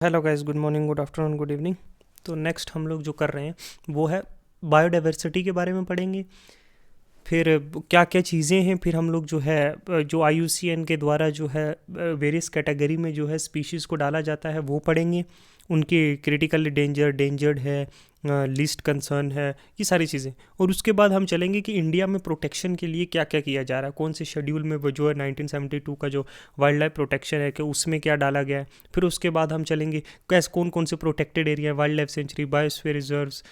Hello guys, good morning, good afternoon, good evening. तो next हम लोग जो कर रहे हैं वो है बायोडाइवर्सिटी के बारे में पढ़ेंगे। फिर क्या क्या चीज़ें हैं, फिर हम लोग जो है जो IUCN के द्वारा जो है वेरियस कैटेगरी में जो है स्पीशीज़ को डाला जाता है वो पढ़ेंगे। उनकी क्रिटिकली डेंजर्ड है, लीस्ट कंसर्न है, ये सारी चीज़ें। और उसके बाद हम चलेंगे कि इंडिया में प्रोटेक्शन के लिए क्या क्या किया जा रहा है, कौन से शेड्यूल में वो जो है 1972 का जो वाइल्ड लाइफ प्रोटेक्शन है कि उसमें क्या डाला गया है। फिर उसके बाद हम चलेंगे कैसे कौन कौन से protected area, wildlife sanctuary, biosphere reserves,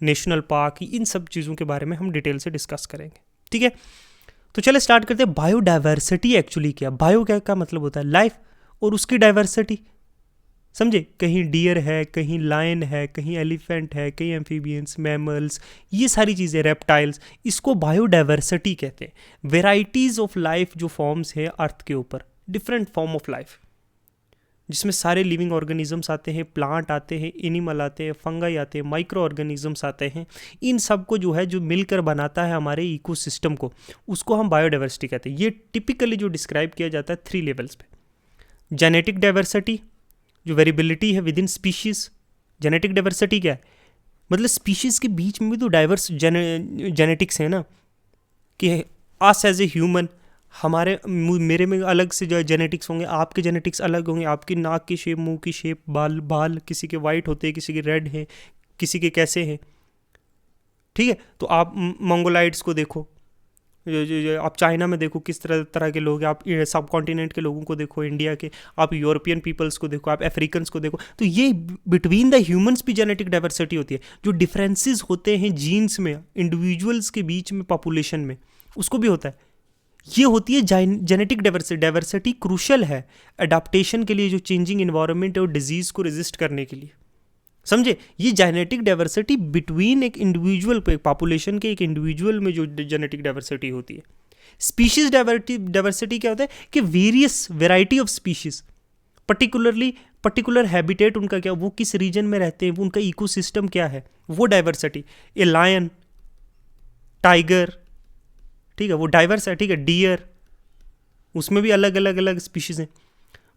national park, इन सब चीज़ों के बारे में हम डिटेल से डिस्कस करेंगे। ठीक है, तो चले स्टार्ट करते हैं। बायोडाइवर्सिटी एक्चुअली क्या, बायो क्या का मतलब होता है लाइफ, और उसकी डाइवर्सिटी समझे। कहीं डियर है, कहीं लायन है, कहीं एलिफेंट है, कहीं एम्फीबियंस, मैमल्स, ये सारी चीज़ें, रेप्टाइल्स, इसको बायोडाइवर्सिटी कहते हैं। वेराइटीज़ ऑफ लाइफ जो फॉर्म्स हैं अर्थ के ऊपर, डिफरेंट फॉर्म ऑफ लाइफ, जिसमें सारे लिविंग ऑर्गेनिजम्स आते हैं, प्लांट आते हैं, एनिमल आते हैं, फंगाई आते हैं, माइक्रो ऑर्गेनिजम्स आते हैं। इन सब को जो है जो मिलकर बनाता है हमारे इकोसिस्टम को, उसको हम बायोडाइवर्सिटी कहते हैं। ये टिपिकली जो डिस्क्राइब किया जाता है 3 लेवल्स पे। जेनेटिक डाइवर्सिटी, जो वेरिएबिलिटी है with in species. Genetic diversity क्या है, मतलब स्पीशीज के बीच में भी तो डाइवर्स जेनेटिक्स है ना, कि अस एज ए ह्यूमन, हमारे मेरे में अलग से जो जेनेटिक्स होंगे, आपके जेनेटिक्स अलग होंगे, आपकी नाक की शेप, मुंह की शेप, बाल बाल किसी के वाइट होते हैं, किसी के रेड हैं, किसी के कैसे हैं। ठीक है, तो आप मंगोलाइड्स को देखो, आप चाइना में देखो किस तरह तरह के लोग हैं, आप सब कॉन्टिनेंट के लोगों को देखो, इंडिया के, आप यूरोपियन पीपल्स को देखो, आप अफ्रीकन्स को देखो। तो ये बिटवीन द ह्यूमंस भी जेनेटिक डाइवर्सिटी होती है। जो डिफरेंसेस होते हैं जीन्स में, इंडिविजुअल्स के बीच में, पॉपुलेशन में, उसको भी होता है। ये होती है जेनेटिक डाइवर्सिटी। डाइवर्सिटी क्रूशल है अडाप्टेशन के लिए, जो चेंजिंग इन्वायरमेंट है और डिजीज को रेजिस्ट करने के लिए, समझे। ये जेनेटिक डाइवर्सिटी बिटवीन एक इंडिविजुअल पे, पॉपुलेशन के एक इंडिविजुअल में जो जेनेटिक डाइवर्सिटी होती है। स्पीशीज डाइवर्सिटी क्या होता है कि various variety of species, particularly particular habitat उनका क्या, वो किस रीजन में रहते हैं, वो उनका इकोसिस्टम क्या है, वो डाइवर्सिटी। ए लायन, टाइगर, ठीक है, वो डाइवर्स है। ठीक है, डियर, उसमें भी अलग अलग अलग स्पीशीज हैं।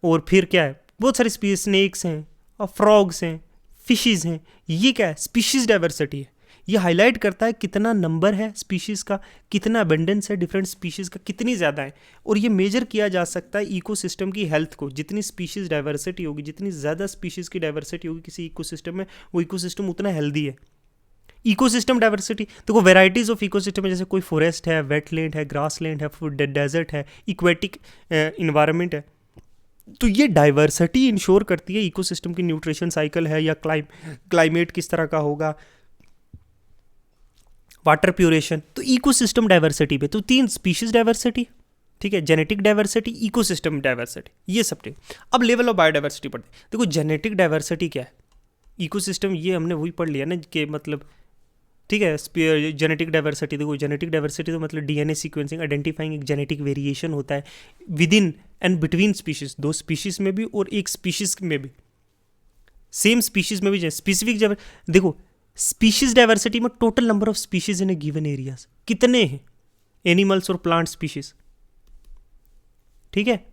और फिर क्या है, बहुत सारी स्पीशीज, स्नेक्स हैं और फ्रॉग्स हैं, फिशेज हैं। ये क्या है, स्पीशीज डाइवर्सिटी है। ये हाईलाइट करता है कितना नंबर है स्पीशीज का, कितना अबेंडेंस है डिफरेंट स्पीशीज का, कितनी ज़्यादा है। और ये मेजर किया जा सकता है इकोसिस्टम की हेल्थ को। जितनी स्पीशीज डाइवर्सिटी होगी, जितनी ज़्यादा स्पीशीज की डाइवर्सिटी होगी किसी इकोसिस्टम में, वो इकोसिस्टम उतना हेल्दी है। इकोसिस्टम डाइवर्सिटी देखो, वेराइटीज ऑफ इकोसिस्टम है, जैसे कोई फॉरेस्ट है, वेटलैंड है, ग्रासलैंड है, डेजर्ट है, इक्वेटिक इन्वायरमेंट है। तो ये डाइवर्सिटी इंश्योर करती है इकोसिस्टम की। न्यूट्रिशन साइकिल है, या क्लाइमेट किस तरह का होगा, वाटर प्यूरेशन, तो इकोसिस्टम डाइवर्सिटी पे तो 3 स्पीशीज डाइवर्सिटी, ठीक है, जेनेटिक डाइवर्सिटी, इकोसिस्टम डाइवर्सिटी, ये सब थे। अब लेवल ऑफ बायोडाइवर्सिटी पढ़ते हैं। देखो जेनेटिक डाइवर्सिटी क्या है, इकोसिस्टम, ये हमने वही पढ़ लिया ना कि मतलब, ठीक है। जेनेटिक डाइवर्सिटी देखो, जेनेटिक डाइवर्सिटी तो मतलब डीएनए सीक्वेंसिंग, आइडेंटिफाइंग एक जेनेटिक वेरिएशन होता है with in and between species, 2 species में भी और एक स्पीशीज में भी, सेम स्पीशीज में भी। स्पेसिफिक देखो, स्पीशीज डाइवर्सिटी में total number of species in A given areas कितने हैं, एनिमल्स और प्लांट स्पीशीज, ठीक है।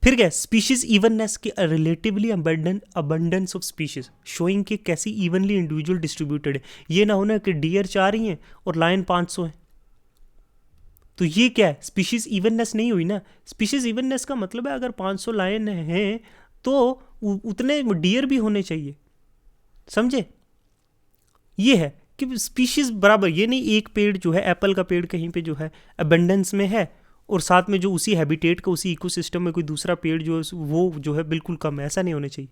फिर क्या, स्पीशीज इवननेस के, relatively abundance of species, showing के कैसी इवनली इंडिविजुअल डिस्ट्रीब्यूटेड है। ये ना होना कि डियर 4 ही हैं और लायन 500 है, तो ये क्या है, स्पीशीज इवननेस नहीं हुई ना। स्पीशीज इवननेस का मतलब है अगर 500 लायन हैं तो उतने डियर भी होने चाहिए, समझे। ये है कि स्पीशीज बराबर, ये नहीं एक पेड़ जो है, एप्पल का पेड़ कहीं पे जो है अबंडेंस में है, और साथ में जो उसी हैबिटेट का, उसी इकोसिस्टम में कोई दूसरा पेड़ जो है वो जो है बिल्कुल कम है, ऐसा नहीं होना चाहिए।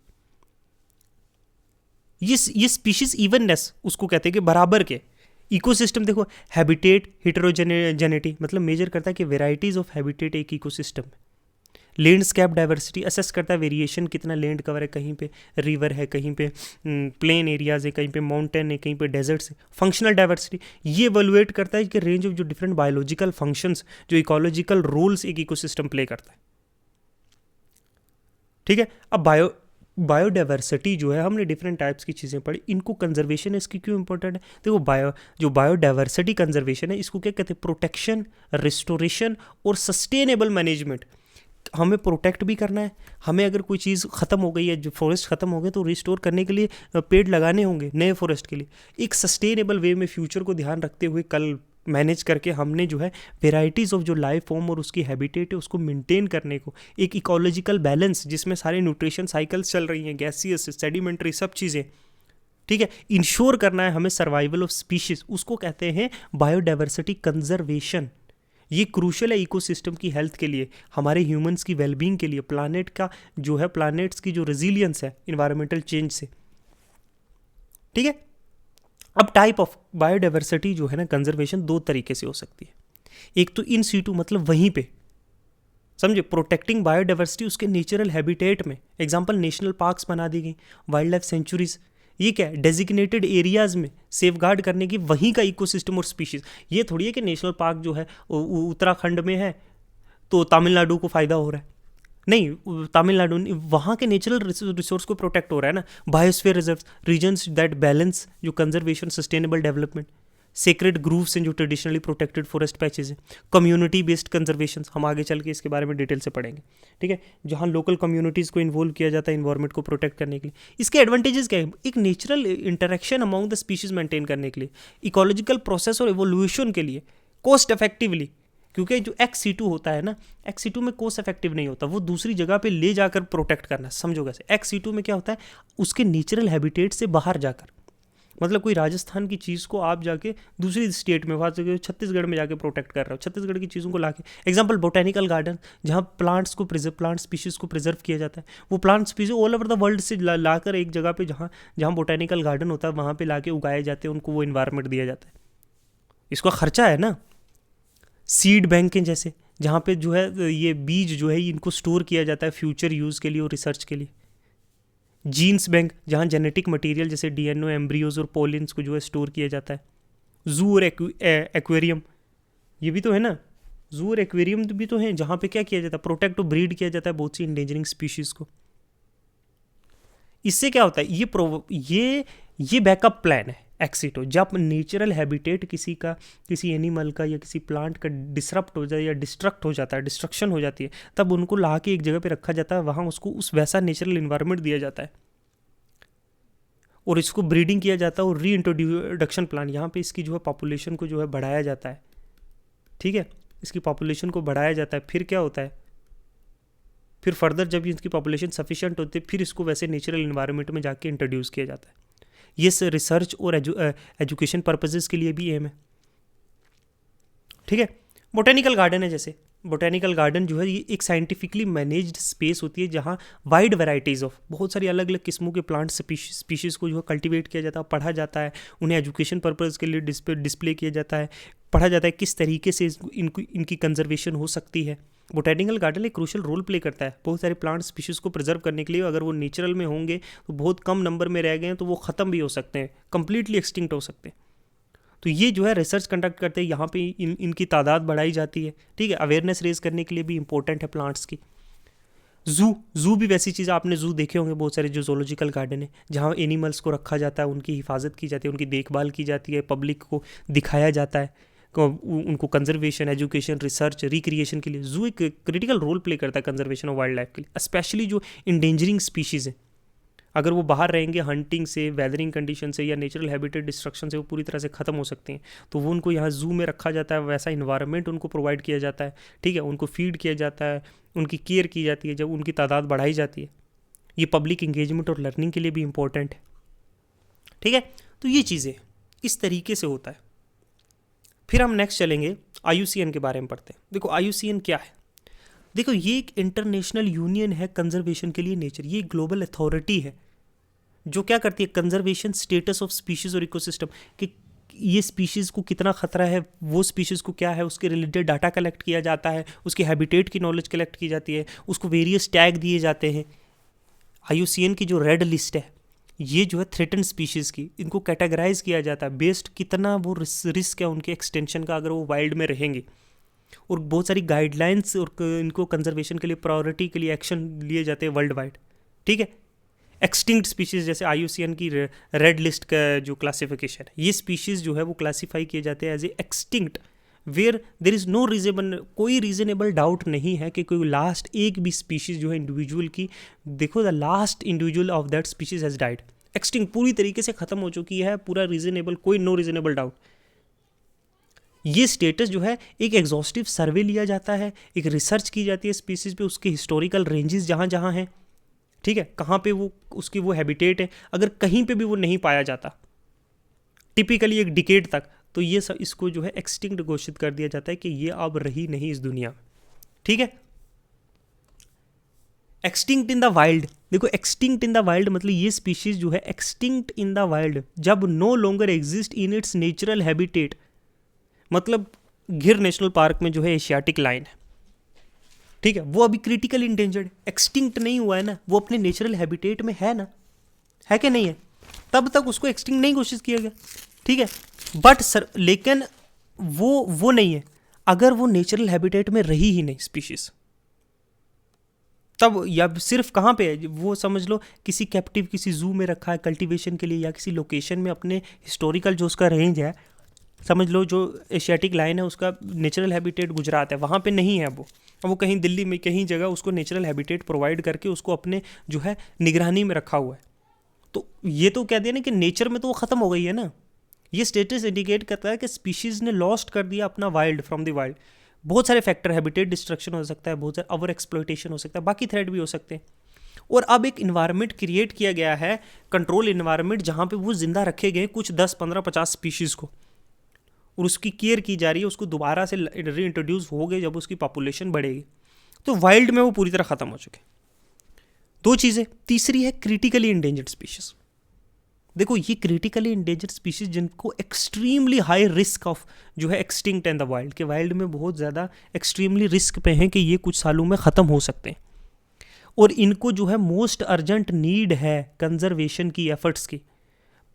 ये स्पीशीज इवननेस उसको कहते हैं कि बराबर के। इकोसिस्टम देखो, हैबिटेट हेटेरोजेनेटी मतलब मेजर करता है कि वेराइटीज ऑफ हैबिटेट एक इकोसिस्टम में। लैंडस्केप डाइवर्सिटी असेस करता है वेरिएशन, कितना लैंड कवर है, कहीं पे रिवर है, कहीं पे प्लेन एरियाज है, कहीं पे माउंटेन है, कहीं पे डेजर्ट्स है। फंक्शनल डाइवर्सिटी ये इवैल्यूएट करता है कि रेंज ऑफ जो डिफरेंट बायोलॉजिकल फंक्शंस, जो इकोलॉजिकल रोल्स एक इकोसिस्टम प्ले करता है, ठीक है। अब बायोडाइवर्सिटी जो है, हमने डिफरेंट टाइप्स की चीज़ें पढ़ी, इनको कंजर्वेशन इसकी क्यों इंपॉर्टेंट है। देखो जो बायोडाइवर्सिटी कंजर्वेशन है, इसको क्या कहते हैं, प्रोटेक्शन, रिस्टोरेशन और सस्टेनेबल मैनेजमेंट। हमें प्रोटेक्ट भी करना है, हमें अगर कोई चीज़ ख़त्म हो गई है, जो फॉरेस्ट ख़त्म हो गए, तो रिस्टोर करने के लिए पेड़ लगाने होंगे नए फॉरेस्ट के लिए। एक सस्टेनेबल वे में फ्यूचर को ध्यान रखते हुए कल मैनेज करके हमने जो है वेराइटीज़ ऑफ जो लाइफ फॉर्म और उसकी हैबिटेट है उसको मेंटेन करने को, एक इकोलॉजिकल बैलेंस जिसमें सारे न्यूट्रिशन साइकिल्स चल रही हैं, गैसियस, सेडिमेंट्री, सब चीज़ें, ठीक है, इंश्योर करना है हमें सर्वाइवल ऑफ स्पीशीज, उसको कहते हैं बायोडाइवर्सिटी कंजर्वेशन। ये क्रूशल है इकोसिस्टम की हेल्थ के लिए, हमारे ह्यूमंस की वेलबींग के लिए, प्लानेट का जो है, प्लानेट्स की जो रेजिलियंस है इन्वायरमेंटल चेंज से, ठीक है। अब टाइप ऑफ बायोडाइवर्सिटी जो है ना, कंजर्वेशन दो तरीके से हो सकती है। एक तो इन सीटू, मतलब वहीं पे, समझे, प्रोटेक्टिंग बायोडाइवर्सिटी उसके नेचुरल हैबिटेट में। एग्जांपल, नेशनल पार्क्स बना दी गई, वाइल्ड लाइफ सेंचुरीज, ये क्या है, डेजिग्नेटेड एरियाज में सेफगार्ड करने की वहीं का इकोसिस्टम और स्पीशीज। ये थोड़ी है कि नेशनल पार्क जो है उत्तराखंड में है तो तमिलनाडु को फ़ायदा हो रहा है, नहीं, तमिलनाडु वहाँ के नेचुरल रिसोर्स को प्रोटेक्ट हो रहा है ना। Biosphere reserves, regions that balance जो conservation, sustainable development, sacred groves हैं जो ट्रेडिशनली प्रोटेक्टेड फॉरेस्ट पैचेज हैं, कम्युनिटी बेस्ड कंजर्वेशन, हम आगे चल के इसके बारे में डिटेल से पढ़ेंगे, ठीक है, जहाँ लोकल कम्युनिटीज़ को इन्वॉल्व किया जाता है इन्वायरमेंट को प्रोटेक्ट करने के लिए। इसके एडवांटेजेस क्या है, एक natural interaction among the species maintain करने के लिए, इकोलॉजिकल प्रोसेस और एवोल्यूशन के लिए, कॉस्ट इफेक्टिवली, क्योंकि जो XC2 होता है ना, XC2 में कोस्ट इफेक्टिव नहीं होता, वो दूसरी जगह पे ले जाकर प्रोटेक्ट करना, समझो कैसे। XC2 में क्या होता है, उसके नेचुरल हैबिटेट से बाहर जाकर, मतलब कोई राजस्थान की चीज़ को आप जाके दूसरी स्टेट में, वहाँ से छत्तीसगढ़ में जाके प्रोटेक्ट कर रहे हो, छत्तीसगढ़ की चीज़ों को लाके। एग्जांपल, बोटेनिकल गार्डन, जहाँ प्लांट्स को प्लांट स्पीशीज़ को प्रिजर्व किया जाता है, वो plant species all over the world से लाकर एक जगह पे, जहाँ जहाँ बोटेनिकल गार्डन होता है वहाँ पे लाके उगाए जाते हैं, उनको वो इन्वायरमेंट दिया जाता है। इसका खर्चा है ना। सीड बैंकें जैसे, जहाँ पे जो है ये बीज जो है इनको स्टोर किया जाता है फ्यूचर यूज़ के लिए और रिसर्च के लिए। जीन्स बैंक, जहाँ जेनेटिक मटेरियल जैसे DNA, एम्ब्रियोज और पोलिन्स को जो है स्टोर किया जाता है। जू और एक्वेरियम, ये भी तो है ना, जू और एक्वेरियम भी तो हैं, जहाँ पे क्या किया जाता है, प्रोटेक्ट और ब्रीड किया जाता है बहुत सी इंडेंजरिंग स्पीशीज़ को। इससे क्या होता है, ये बैकअप प्लान है एक्सीटो। जब नेचुरल हैबिटेट किसी एनिमल का या किसी प्लांट का डिसरप्ट हो जाए या डिस्ट्रक्ट हो जाता है, डिस्ट्रक्शन हो जाती है, तब उनको ला के एक जगह पे रखा जाता है, वहाँ उसको उस वैसा नेचुरल इन्वायरमेंट दिया जाता है और इसको ब्रीडिंग किया जाता है और री इंट्रोडक्शन प्लान, यहाँ पे इसकी जो है पॉपुलेशन को जो है बढ़ाया जाता है, ठीक है, इसकी पॉपुलेशन को बढ़ाया जाता है। फिर क्या होता है, फिर फर्दर जब इसकी पॉपुलेशन सफिशिएंट होती है, फिर इसको वैसे नेचुरल इन्वायरमेंट में जाके इंट्रोड्यूस किया जाता है। ये रिसर्च और एजुकेशन पर्पसेस के लिए भी एम है, ठीक है। बोटेनिकल गार्डन है, जैसे बोटेनिकल गार्डन जो है ये एक साइंटिफिकली मैनेज्ड स्पेस होती है जहाँ वाइड वैराइटीज़ ऑफ बहुत सारी अलग अलग किस्मों के प्लांट स्पीशीज़ को जो है कल्टीवेट किया जाता है, पढ़ा जाता है, उन्हें एजुकेशन पर्पज़ के लिए डिस्प्ले किया जाता है, पढ़ा जाता है किस तरीके से इनकी कंजर्वेशन हो सकती है। बोटेनिकल गार्डन एक क्रूशल रोल प्ले करता है बहुत सारे प्लांट स्पीशीज़ को प्रिजर्व करने के लिए। अगर वो नेचुरल में होंगे तो बहुत कम नंबर में रह गए हैं तो वो ख़त्म भी हो सकते हैं, कंप्लीटली एक्सटिंक्ट हो सकते हैं। तो ये जो है रिसर्च कंडक्ट करते हैं, यहाँ पे इनकी तादाद बढ़ाई जाती है, ठीक है, अवेयरनेस रेज करने के लिए भी इंपॉर्टेंट है प्लांट्स की। जू भी वैसी चीज़, आपने जू देखे होंगे बहुत सारे जो जोलॉजिकल गार्डन है, जहाँ एनिमल्स को रखा जाता है, उनकी हिफाजत की जाती है, उनकी देखभाल की जाती है, पब्लिक को दिखाया जाता है उनको कंजर्वेशन, एजुकेशन, रिसर्च, रिक्रिएशन के लिए। जू एक क्रिटिकल रोल प्ले करता है कंजर्वेशन ऑफ वाइल्ड लाइफ के लिए, स्पेशली जो इंडेंजरिंग स्पीशीज़ हैं। अगर वो बाहर रहेंगे हंटिंग से, वेदरिंग कंडीशन से या नेचुरल हैबिटेट डिस्ट्रक्शन से वो पूरी तरह से ख़त्म हो सकते हैं, तो वो उनको यहाँ जू में रखा जाता है, वैसा इन्वायरमेंट उनको प्रोवाइड किया जाता है, ठीक है, उनको फीड किया जाता है, उनकी केयर की जाती है, जब उनकी तादाद बढ़ाई जाती है। ये पब्लिक इंगेजमेंट और लर्निंग के लिए भी इंपॉर्टेंट है, ठीक है। तो ये चीज़ें इस तरीके से होता है। फिर हम नेक्स्ट चलेंगे IUCN के बारे में पढ़ते हैं। देखो IUCN क्या है, देखो ये एक इंटरनेशनल यूनियन है कंजर्वेशन के लिए नेचर, ये ग्लोबल अथॉरिटी है जो क्या करती है, कंजर्वेशन स्टेटस ऑफ स्पीशीज़ और इकोसिस्टम, कि ये स्पीशीज़ को कितना खतरा है, वो स्पीशीज़ को क्या है, उसके रिलेटेड डाटा कलेक्ट किया जाता है, उसके हैबिटेट की नॉलेज कलेक्ट की जाती है, उसको वेरियस टैग दिए जाते हैं। IUCN की जो रेड लिस्ट है, ये जो है थ्रेटन स्पीशीज़ की, इनको कैटेगराइज किया जाता है बेस्ड कितना वो रिस्क है उनके एक्सटेंशन का अगर वो वाइल्ड में रहेंगे, और बहुत सारी गाइडलाइंस और इनको कंजर्वेशन के लिए प्रायोरिटी के लिए एक्शन लिए जाते हैं वर्ल्ड वाइड, ठीक है। एक्सटिंक्ट स्पीशीज़ जैसे IUCN की रेड लिस्ट का जो क्लासिफिकेशन है, ये स्पीशीज़ जो है वो क्लासीफाई किए जाते हैं as a extinct where there is no reasonable, कोई रीजनेबल डाउट नहीं है कि कोई लास्ट एक भी स्पीशीज़ जो है इंडिविजुअल की, देखो the last individual of that species has died, extinct, पूरी तरीके से ख़त्म हो चुकी है, पूरा रीजनेबल, कोई नो रीजनेबल डाउट। ये स्टेटस जो है एक एग्जॉस्टिव सर्वे लिया जाता है, एक रिसर्च की जाती है स्पीसीज पे, उसके हिस्टोरिकल रेंजेस जहाँ जहाँ हैं, ठीक है, कहाँ पे वो उसकी वो हैबिटेट है, अगर कहीं पे भी वो नहीं पाया जाता टिपिकली एक डिकेड तक, तो ये सब इसको जो है एक्सटिंक्ट घोषित कर दिया जाता है कि ये अब रही नहीं इस दुनिया में, ठीक है। एक्सटिंक्ट इन द वाइल्ड, देखो एक्सटिंक्ट इन द वाइल्ड मतलब ये स्पीशीज जो है एक्सटिंक्ट इन द वाइल्ड जब no longer exist in its natural habitat, मतलब गिर नेशनल पार्क में जो है एशियाटिक लाइन है, ठीक है, वो अभी क्रिटिकल इंडेंजर्ड, एक्सटिंक्ट नहीं हुआ है ना, वो अपने नेचुरल हैबिटेट में है ना, है कि नहीं है, तब तक उसको एक्सटिंक्ट नहीं घोषित किया गया, ठीक है। बट सर लेकिन वो नहीं है, अगर वो नेचुरल हैबिटेट में रही ही नहीं स्पीशीज, तब या सिर्फ कहाँ पे है वो, समझ लो किसी कैप्टिव किसी जू में रखा है कल्टीवेशन के लिए, या किसी लोकेशन में अपने हिस्टोरिकल जो उसका रेंज है, समझ लो जो एशियाटिक लाइन है उसका नेचुरल हैबिटेट गुजरात है, वहाँ पे नहीं है वो कहीं दिल्ली में कहीं जगह उसको नेचुरल हैबिटेट प्रोवाइड करके उसको अपने जो है निगरानी में रखा हुआ है, तो ये तो कह दिया ना कि नेचर में तो वो ख़त्म हो गई है ना। ये स्टेटस इंडिकेट करता है कि स्पीशीज़ ने लॉस्ट कर दिया अपना वाइल्ड फ्रॉम द वाइल्ड। बहुत सारे फैक्टर, हैबिटेट डिस्ट्रक्शन हो सकता है, बहुत सारे ओवर एक्सप्लॉयटेशन हो सकता है, बाकी थ्रेट भी हो सकते हैं, और अब एक इन्वायरमेंट क्रिएट किया गया है, कंट्रोल इन्वायरमेंट, जहाँ पे वो जिंदा रखे गए कुछ 10 15 50 स्पीशीज़ को, और उसकी केयर की जा रही है, उसको दोबारा से री इंट्रोड्यूस हो गए जब उसकी पॉपुलेशन बढ़ेगी, तो वाइल्ड में वो पूरी तरह ख़त्म हो चुके। दो चीज़ें, तीसरी है क्रिटिकली इंडेंजर्ड स्पीशीज़। देखो ये क्रिटिकली इंडेंजर्ड स्पीशीज़ जिनको एक्सट्रीमली हाई रिस्क ऑफ जो है एक्सटिंक्ट इन द वाइल्ड, के वाइल्ड में बहुत ज़्यादा एक्सट्रीमली रिस्क पे हैं कि ये कुछ सालों में ख़त्म हो सकते हैं, और इनको जो है मोस्ट अर्जेंट नीड है कंजर्वेशन की एफर्ट्स की,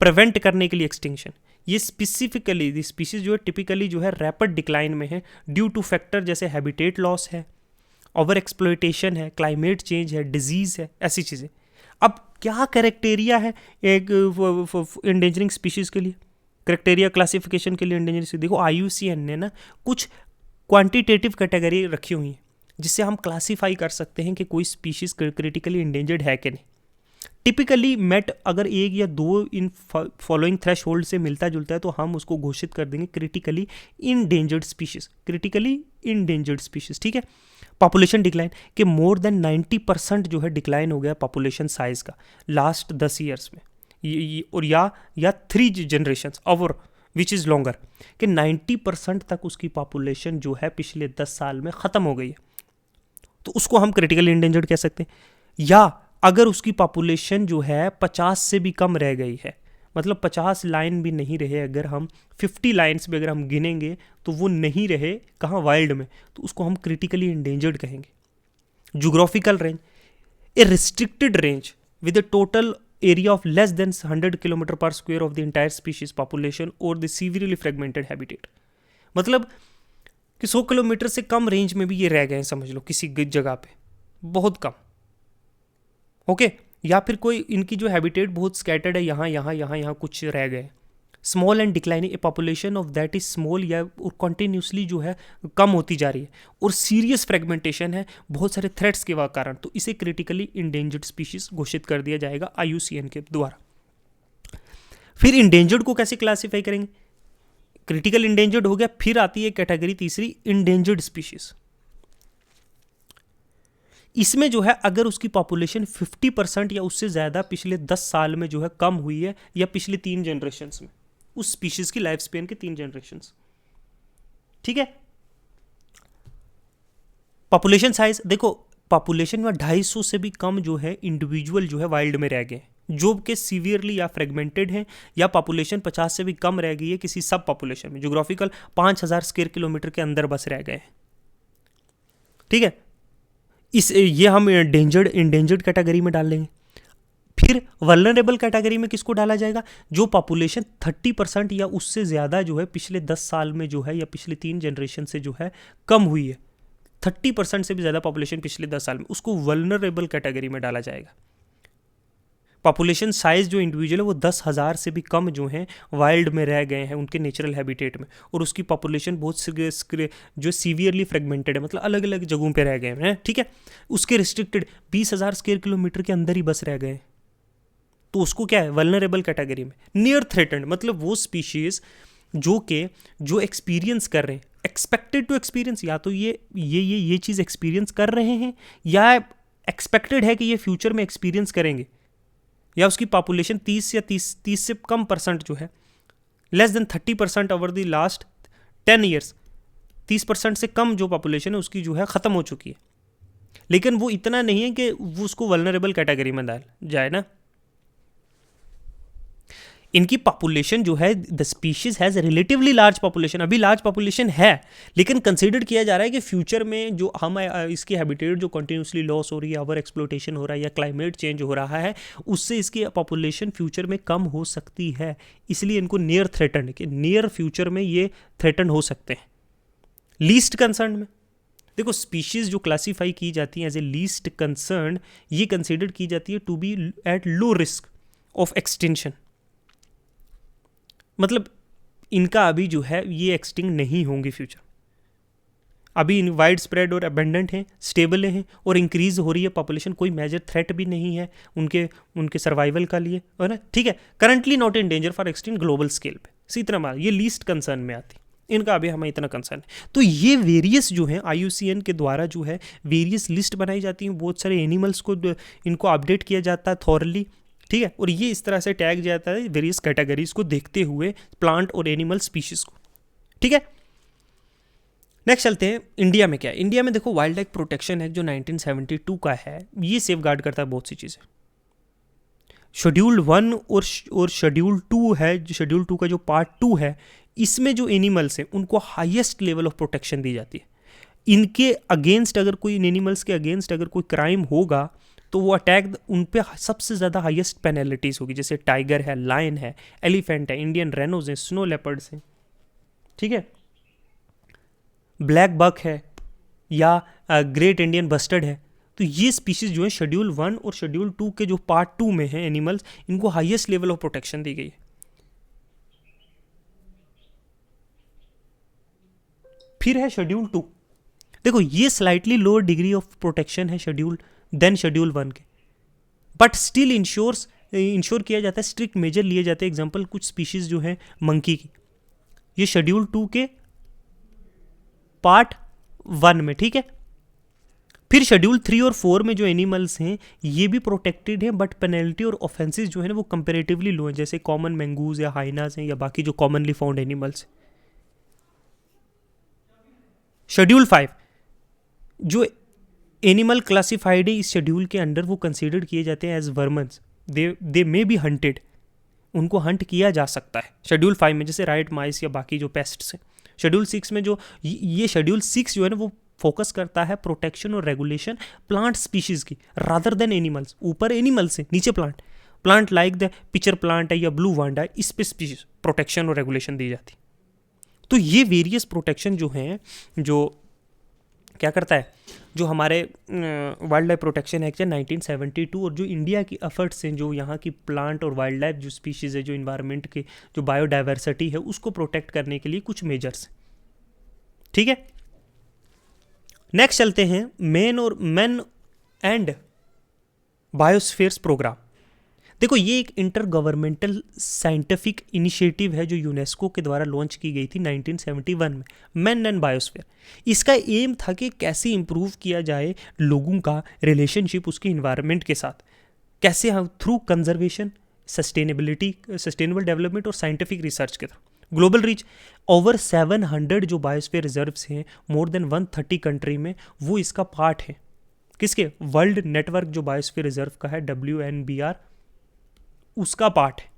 प्रिवेंट करने के लिए एक्सटिंक्शन। ये स्पेसिफिकली स्पीशीज जो है टिपिकली जो है रैपिड डिक्लाइन में है ड्यू टू फैक्टर जैसे हैबिटेट लॉस है, ओवर एक्सप्लॉयटेशन है, क्लाइमेट चेंज है, डिजीज़ है, ऐसी चीज़ें। अब क्या क्राइटेरिया है एक इंडेंजरिंग स्पीशीज़ के लिए, क्राइटेरिया क्लासिफिकेशन के लिए इंडेंजरिंग, देखो IUCN ने ना कुछ क्वांटिटेटिव कैटेगरी रखी हुई है जिससे हम क्लासीफाई कर सकते हैं कि कोई स्पीशीज़ क्रिटिकली इंडेंजर्ड है कि नहीं। टिपिकली मेट अगर एक या दो इन फॉलोइंग थ्रेश होल्ड से मिलता जुलता है तो हम उसको घोषित कर देंगे critically endangered species, critically endangered species, ठीक है। पॉपुलेशन डिक्लाइन के मोर देन 90% जो है डिक्लाइन हो गया पॉपुलेशन साइज का लास्ट 10 ईयर्स में, और या 3 जनरेशन्स और विच इज़ लॉन्गर, कि 90% तक उसकी पॉपुलेशन जो है पिछले 10 साल में ख़त्म हो गई है, तो उसको हम क्रिटिकली इंडेंजर्ड कह सकते हैं। या अगर उसकी पॉपुलेशन जो है 50 से भी कम रह गई है, मतलब 50 लाइन भी नहीं रहे, अगर हम 50 लाइन्स भी अगर हम गिनेंगे तो वो नहीं रहे कहाँ, वाइल्ड में, तो उसको हम क्रिटिकली इंडेंजर्ड कहेंगे। Geographical range, a restricted range with a total area of less than 100 kilometre पर square of the entire species population और द सीवियरली फ्रेगमेंटेड हैबिटेट, मतलब कि 100 किलोमीटर से कम रेंज में भी ये रह गए हैं, समझ लो किसी जगह पे बहुत कम, ओके। या फिर कोई इनकी जो हैबिटेट बहुत स्कैटर्ड है, यहाँ कुछ रह गए। Small and declining, A population of that is small या कंटिन्यूसली जो है कम होती जा रही है, और सीरियस फ्रेगमेंटेशन है बहुत सारे थ्रेट्स के कारण, तो इसे क्रिटिकली इंडेंजर्ड स्पीशीज घोषित कर दिया जाएगा IUCN के द्वारा। फिर इंडेंजर्ड को कैसे क्लासीफाई करेंगे, क्रिटिकल इंडेंजर्ड हो गया, फिर आती है कैटेगरी तीसरी इंडेंजर्ड स्पीशीज। इसमें जो है अगर उसकी पॉपुलेशन 50% या उससे ज़्यादा पिछले 10 साल में जो है कम हुई है, या पिछले 3 जनरेशन्स में, उस स्पीशीज़ की लाइफ स्पेन के 3 जनरेशन्स, ठीक है। पॉपुलेशन साइज, देखो पॉपुलेशन में 250 से भी कम जो है इंडिविजुअल जो है वाइल्ड में रह गए, जो कि सीवियरली या फ्रेगमेंटेड हैं, या पॉपुलेशन 50 से भी कम रह गई है किसी सब पॉपुलेशन में, ज्योग्राफिकल 5000 स्क्वायर किलोमीटर के अंदर बस रह गए, ठीक है। ये हम इंडेंजर्ड कैटेगरी में डाल लेंगे। फिर वल्नरेबल कैटेगरी में किसको डाला जाएगा, जो पॉपुलेशन 30% या उससे ज़्यादा जो है पिछले 10 साल में जो है, या पिछले 3 जनरेशन से जो है कम हुई है, 30% से भी ज़्यादा पॉपुलेशन पिछले 10 साल में, उसको वल्नरेबल कैटेगरी में डाला जाएगा। पॉपुलेशन साइज जो इंडिविजुअल है वो 10,000 से भी कम जो हैं वाइल्ड में रह गए हैं उनके नेचुरल हैबिटेट में, और उसकी पॉपुलेशन बहुत जो सीवियरली फ्रेगमेंटेड है, मतलब अलग अलग जगहों पे रह गए हैं, ठीक है। उसके रिस्ट्रिक्टेड 20,000 स्क्वायर किलोमीटर के अंदर ही बस रह गए, तो उसको क्या है, वल्नरेबल कैटेगरी में। नियर थ्रेटन्ड मतलब वो स्पीशीज जो एक्सपीरियंस कर रहे हैं, एक्सपेक्टेड टू एक्सपीरियंस, या तो ये चीज़ एक्सपीरियंस कर रहे हैं या एक्सपेक्टेड है कि ये फ्यूचर में एक्सपीरियंस करेंगे, या उसकी पॉपुलेशन 30 से कम परसेंट जो है, less than 30% over the last 10 years, 30% से कम जो पॉपुलेशन है उसकी जो है ख़त्म हो चुकी है, लेकिन वो इतना नहीं है कि वो उसको वल्नरेबल कैटेगरी में डाल जाए ना। इनकी पॉपुलेशन जो है, the species has relatively large population, अभी लार्ज पॉपुलेशन है, लेकिन कंसीडर किया जा रहा है कि फ्यूचर में जो हम इसकी हैबिटेट जो कंटिन्यूसली लॉस हो रही है, ओवर एक्सप्लोटेशन हो रहा है या क्लाइमेट चेंज हो रहा है, उससे इसकी पॉपुलेशन फ्यूचर में कम हो सकती है, इसलिए इनको नियर थ्रेटन, कि नियर फ्यूचर में ये थ्रेटन हो सकते हैं। लीस्ट कंसर्न में देखो, स्पीशीज जो क्लासीफाई की जाती हैं एज ए लीस्ट कंसर्न, ये कंसिडर की जाती है to be at low risk of extinction, मतलब इनका अभी जो है ये एक्सटिंक्ट नहीं होंगे फ्यूचर, अभी इन वाइड स्प्रेड और अबेंडेंट हैं, स्टेबल हैं और इंक्रीज हो रही है पॉपुलेशन, कोई मेजर थ्रेट भी नहीं है उनके सर्वाइवल का लिए, है ना, ठीक है। Currently not in danger for extinct global scale पे, इसी तरह ये लीस्ट कंसर्न में आती, इनका अभी हमें इतना कंसर्न है। तो ये वेरियस जो हैं IUCN के द्वारा जो है वेरियस लिस्ट बनाई जाती हैं, बहुत सारे एनिमल्स को इनको अपडेट किया जाता है थॉरली, ठीक है, और ये इस तरह से टैग जाता है वेरियस कैटेगरीज को देखते हुए, प्लांट और एनिमल स्पीशीज को, ठीक है। नेक्स्ट चलते हैं इंडिया में क्या है। इंडिया में देखो, वाइल्ड लाइफ प्रोटेक्शन एक्ट जो 1972 का है, ये सेफ गार्ड करता है बहुत सी चीज़ें। शेड्यूल 1 और शेड्यूल 2 है, जो शेड्यूल 2 का जो पार्ट 2 है, इसमें जो एनिमल्स हैं उनको हाईएस्ट लेवल ऑफ प्रोटेक्शन दी जाती है। इनके अगेंस्ट अगर कोई, इन एनिमल्स के अगेंस्ट अगर कोई क्राइम होगा तो वो अटैक, उन पे सबसे ज़्यादा हाईएस्ट पेनल्टीज होगी, जैसे टाइगर है, लायन है, एलिफेंट है, इंडियन रेनोज हैं, स्नो लेपर्ड्स हैं, ठीक है, ब्लैक बक है या ग्रेट इंडियन बस्टर्ड है। तो ये स्पीशीज जो है शेड्यूल 1 और शेड्यूल 2 के जो पार्ट 2 में है एनिमल्स, इनको हाईएस्ट लेवल ऑफ प्रोटेक्शन दी गई है। फिर है शेड्यूल 2, देखो ये slightly lower degree of protection है शेड्यूल 1 के, बट स्टिल इंश्योर किया जाता है, स्ट्रिक्ट मेजर लिए जाते हैं। एग्जांपल कुछ स्पीशीज जो है मंकी की, ये शेड्यूल 2 के पार्ट 1 में, ठीक है। फिर शेड्यूल 3 और 4 में जो एनिमल्स हैं ये भी प्रोटेक्टेड हैं, बट पेनल्टी और ऑफेंसेस जो है ना वो कंपेरेटिवली लो हैं, जैसे कॉमन मैंगूज या हाइनास हैं या बाकी जो कॉमनली फाउंड एनिमल्स। शेड्यूल 5 जो एनिमल क्लासिफाइड है इस शेड्यूल के अंडर, वो कंसीडर्ड किए जाते हैं as vermins, they may be hunted, उनको हंट किया जा सकता है शेड्यूल 5 में, जैसे राइट माइस या बाकी जो पेस्ट्स हैं। शेड्यूल 6 में जो ये शेड्यूल 6 जो है ना वो फोकस करता है प्रोटेक्शन और रेगुलेशन प्लांट स्पीशीज की रादर देन एनिमल्स। ऊपर एनिमल्स है, नीचे plant like the pitcher plant है या ब्लू वांडा, इस पे स्पीशीज प्रोटेक्शन और रेगुलेशन दी जाती। तो ये वेरियस प्रोटेक्शन जो हैं, जो क्या करता है, जो हमारे वाइल्ड लाइफ प्रोटेक्शन एक्ट है 1972 और जो इंडिया की एफर्ट्स हैं, जो यहाँ की प्लांट और वाइल्ड लाइफ जो स्पीशीज़ है, जो इन्वायरमेंट के जो बायोडाइवर्सिटी है उसको प्रोटेक्ट करने के लिए कुछ मेजर्स, ठीक है। नेक्स्ट चलते हैं मेन एंड बायोस्फीयर्स प्रोग्राम। देखो ये एक इंटर गवर्नमेंटल साइंटिफिक इनिशिएटिव है जो यूनेस्को के द्वारा लॉन्च की गई थी 1971 में, मैन एंड बायोस्फीयर। इसका एम था कि कैसे इंप्रूव किया जाए लोगों का रिलेशनशिप उसके इन्वायरमेंट के साथ, कैसे हम थ्रू कंजर्वेशन, सस्टेनेबल डेवलपमेंट और साइंटिफिक रिसर्च के थ्रू ग्लोबल रीच। ओवर 700 जो बायोस्फीयर रिजर्व्स हैं मोर देन 130 कंट्री में, वो इसका पार्ट है। किसके? वर्ल्ड नेटवर्क जो बायोस्फीयर रिजर्व का है WNBR, उसका पार्ट है।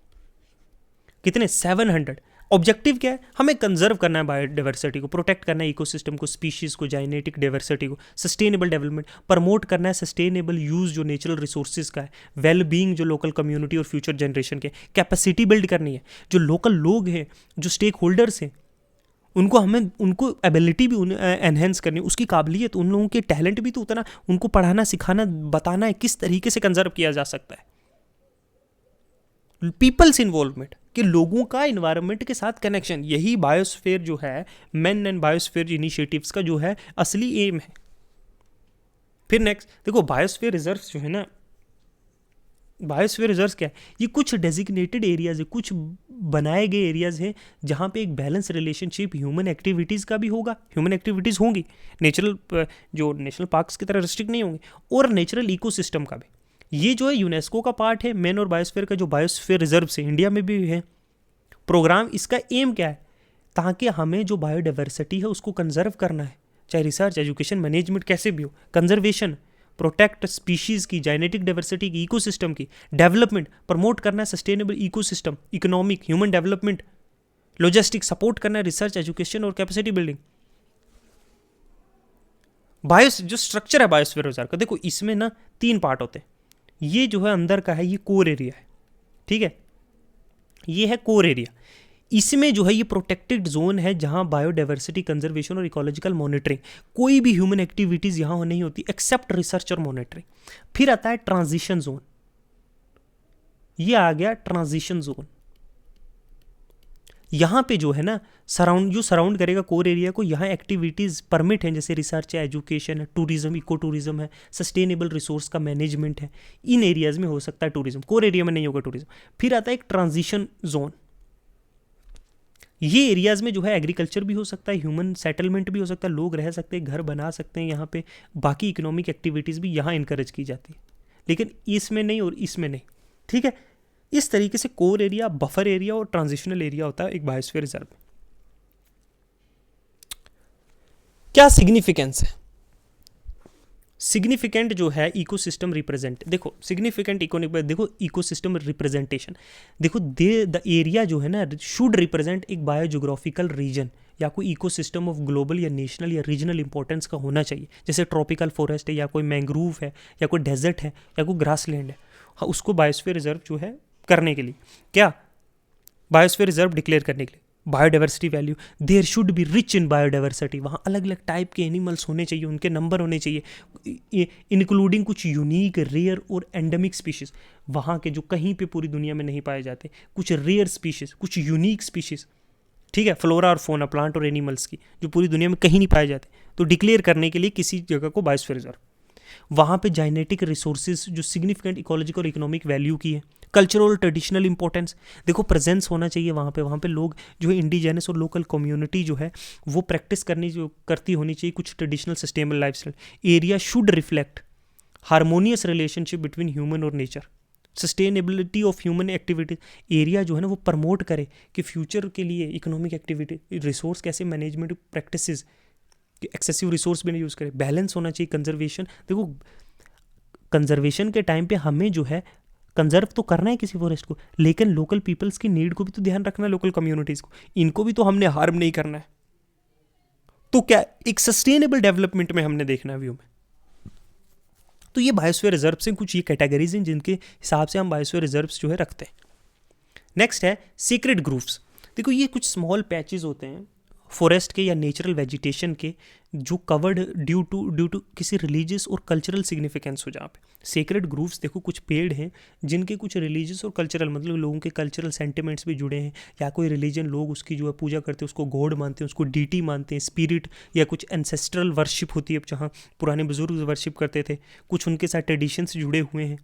कितने? 700। ऑब्जेक्टिव क्या है? हमें कंजर्व करना है बायोडाइवर्सिटी को, प्रोटेक्ट करना है इकोसिस्टम को, स्पीशीज को, जेनेटिक डाइवर्सिटी को, सस्टेनेबल डेवलपमेंट प्रमोट करना है, सस्टेनेबल यूज जो नेचुरल रिसोर्सेज का है, वेल बीइंग जो लोकल कम्युनिटी और फ्यूचर जनरेशन के, कैपेसिटी बिल्ड करनी है, जो लोकल लोग हैं, जो स्टेक होल्डर्स हैं, उनको एबिलिटी भी एनहेंस करनी है, उसकी काबिलियत, उन लोगों के टैलेंट भी तो उतना, उनको पढ़ाना सिखाना बताना है किस तरीके से कंजर्व किया जा सकता है। पीपल्स इन्वॉल्वमेंट, कि लोगों का इन्वायरमेंट के साथ कनेक्शन, यही बायोस्फीयर जो है, मैन एंड बायोस्फीयर इनिशिएटिव्स का जो है असली एम है। फिर नेक्स्ट देखो, बायोस्फीयर रिजर्व्स जो है ना, बायोस्फीयर रिजर्व्स क्या है, ये कुछ डेजिग्नेटेड एरियाज है, कुछ बनाए गए एरियाज हैं जहाँ पे एक बैलेंस रिलेशनशिप ह्यूमन एक्टिविटीज़ का भी होगा, ह्यूमन एक्टिविटीज़ होंगी, नेचुरल जो नेशनल पार्क्स की तरह रिस्ट्रिक्ट नहीं होंगे, और नेचुरल इकोसिस्टम का भी। ये जो है यूनेस्को का पार्ट है, मैन और बायोस्फीयर का जो बायोस्फीयर रिजर्व है, इंडिया में भी है प्रोग्राम। इसका एम क्या है, ताकि हमें जो बायोडाइवर्सिटी है उसको कंजर्व करना है, चाहे रिसर्च, एजुकेशन, मैनेजमेंट कैसे भी हो, कंजर्वेशन, प्रोटेक्ट स्पीशीज़ की, जेनेटिक डाइवर्सिटी की, इकोसिस्टम की, डेवलपमेंट प्रमोट करना है, sustainable ecosystem, economic, human development, logistic support करना है, रिसर्च, एजुकेशन और कैपेसिटी बिल्डिंग। बायोस जो स्ट्रक्चर है बायोस्फीयर रिजर्व का, देखो इसमें ना 3 पार्ट होते हैं। ये जो है अंदर का है, ये कोर एरिया है, ठीक है, ये है कोर एरिया। इसमें जो है ये प्रोटेक्टेड जोन है जहां बायोडाइवर्सिटी कंजर्वेशन और इकोलॉजिकल मॉनिटरिंग, कोई भी ह्यूमन एक्टिविटीज यहां नहीं होती एक्सेप्ट रिसर्च और मॉनिटरिंग। फिर आता है ट्रांजिशन जोन, ये आ गया ट्रांजिशन जोन। यहाँ पे जो है ना सराउंड करेगा कोर एरिया को, यहाँ एक्टिविटीज़ परमिट हैं, जैसे रिसर्च है, एजुकेशन है, टूरिज्म, इको टूरिज्म है, सस्टेनेबल रिसोर्स का मैनेजमेंट है, इन एरियाज़ में हो सकता है टूरिज्म, कोर एरिया में नहीं होगा टूरिज्म। फिर आता है एक ट्रांजिशन जोन, ये एरियाज़ में जो है एग्रीकल्चर भी हो सकता है, ह्यूमन सेटलमेंट भी हो सकता है, लोग रह सकते हैं, घर बना सकते हैं यहाँ पे, बाकी इकोनॉमिक एक्टिविटीज़ भी यहाँ इनकरेज की जाती है, लेकिन इसमें नहीं और इसमें नहीं, ठीक है। इस तरीके से कोर एरिया, बफर एरिया और ट्रांजिशनल एरिया होता है एक बायोस्फीयर रिजर्व में। क्या सिग्निफिकेंस है, सिग्निफिकेंट जो है इकोसिस्टम रिप्रेजेंट, देखो सिग्निफिकेंट देखो इकोसिस्टम रिप्रेजेंटेशन, देखो द एरिया जो है ना शुड रिप्रेजेंट एक बायोजियोग्राफिकल रीजन या कोई इकोसिस्टम ऑफ ग्लोबल या नेशनल या रीजनल इंपॉर्टेंस का होना चाहिए, जैसे ट्रॉपिकल फॉरेस्ट है, या कोई मैंग्रोव है, या कोई डेजर्ट है, या कोई ग्रासलैंड है। हाँ, उसको बायोस्फीयर रिजर्व जो है करने के लिए, क्या बायोस्फीयर रिजर्व डिक्लेयर करने के लिए, biodiversity value, there should be rich in biodiversity, वहाँ अलग अलग टाइप के एनिमल्स होने चाहिए, उनके नंबर होने चाहिए, इंक्लूडिंग कुछ यूनिक, रेयर और एंडेमिक स्पीशीज़, वहाँ के जो कहीं पे पूरी दुनिया में नहीं पाए जाते, कुछ रेयर स्पीशीज़, कुछ यूनिक स्पीशीज़, ठीक है, फ्लोरा और फोना, प्लांट और एनिमल्स की, जो पूरी दुनिया में कहीं नहीं पाए जाते, तो डिक्लेयर करने के लिए किसी जगह को बायोस्फीयर रिजर्व। वहाँ पे जेनेटिक रिसोर्सेज जो सिग्निफिकेंट इकोलॉजिकल और इकोनॉमिक वैल्यू की है, कल्चरल ट्रेडिशनल इंपॉर्टेंस, देखो प्रेजेंस होना चाहिए वहाँ पे लोग जो है इंडिजिनस और लोकल कम्युनिटी जो है वो प्रैक्टिस करती होनी चाहिए कुछ traditional sustainable lifestyle. Area should reflect harmonious relationship between human और nature, sustainability of human activity, area जो है ना वो प्रमोट करे कि फ्यूचर के लिए इकोनॉमिक एक्टिविटी, रिसोर्स कैसे मैनेजमेंट प्रैक्टिसेस, एक्सेसिव रिसोर्स भी नहीं यूज़ करें, बैलेंस होना चाहिए, कंजर्वेशन। देखो कंजर्वेशन के टाइम पे हमें जो है कंजर्व तो करना है किसी फॉरेस्ट को, लेकिन लोकल पीपल्स की नीड को भी तो ध्यान रखना है, लोकल कम्युनिटीज़ को, इनको भी तो हमने हार्म नहीं करना है। तो क्या एक सस्टेनेबल डेवलपमेंट में हमने देखना है व्यू में। तो ये बायोस्फीयर रिजर्व से कुछ ये कैटेगरीज हैं जिनके हिसाब से हम बायोस्फीयर रिजर्व्स जो है रखते हैं। नेक्स्ट है सीक्रेट ग्रूव्स। देखो ये कुछ स्मॉल पैचेस होते हैं फॉरेस्ट के या नेचुरल वेजिटेशन के जो कवर्ड ड्यू टू किसी रिलीजियस और कल्चरल सिग्निफिकेंस हो, जहाँ पे सेक्रेट ग्रूव्स देखो कुछ पेड़ हैं जिनके कुछ रिलीजियस और कल्चरल मतलब लोगों के कल्चरल सेंटिमेंट्स भी जुड़े हैं, या कोई रिलीजन लोग उसकी जो है पूजा करते हैं, उसको गॉड मानते हैं, उसको डीटी मानते हैं, स्पिरिट या कुछ एंसेस्ट्रल वर्शिप होती है जहाँ पुराने बुजुर्ग वर्शिप करते थे, कुछ उनके साथ ट्रेडिशंस जुड़े हुए हैं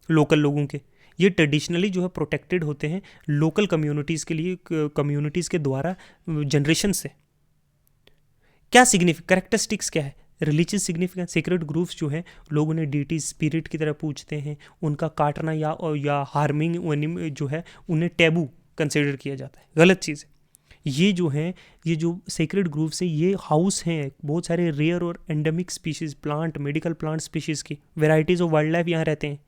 लोकल लोगों के। ये ट्रेडिशनली जो है प्रोटेक्टेड होते हैं लोकल कम्युनिटीज़ के लिए, कम्युनिटीज़ के द्वारा जनरेशन से। क्या कैरेक्टरिस्टिक्स क्या है, रिलीजियस सिग्निफिकेंस, सीक्रेट ग्रूव्स जो हैं लोग उन्हें डीटी स्पिरिट की तरह पूजते हैं, उनका काटना या हार्मिंग जो है उन्हें टैबू कंसिडर किया जाता है, गलत चीज़ है। ये जो हैं ये जो सीक्रेट ग्रूव्स हैं ये हाउस हैं बहुत सारे रेयर और endemic species, plant, medical plant species की, वेराइटीज़ ऑफ वाइल्ड लाइफ यहाँ रहते हैं।